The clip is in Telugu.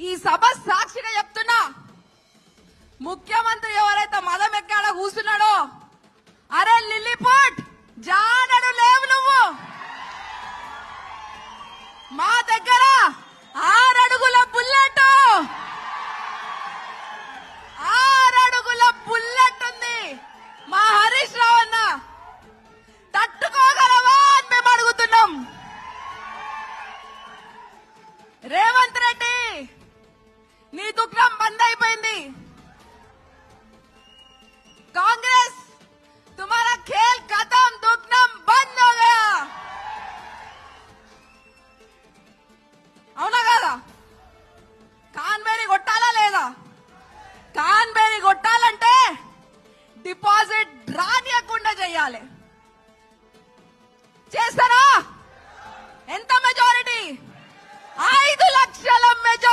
ఈ సభ సాక్షిగా చెప్తున్నా, ముఖ్యమంత్రి ఎవరైతే మదం ఎక్కాడ కూర్చున్నాడో, అరే లిల్లీపుట్ జానడు లేవు నువ్వు. మా దగ్గర 6 అడుగుల బుల్లెట్, 6 అడుగుల బుల్లెట్ ఉంది. మా హరీష్ రావు అన్న తట్టుకోగలవా అని మేము అడుగుతున్నాం. రేవంత్ రెడ్డి నీ దుఃఖం బంద్ అయిపోయింది. कांग्रेस तुम्हारा खेल खत्म, दुखनम बंद हो गया. అవునా కదా? కాన్బేరి కొట్టాలా లేదా? కాన్బేరి కొట్టాలంటే డిపాజిట్ రానియకుండా చేయాలి.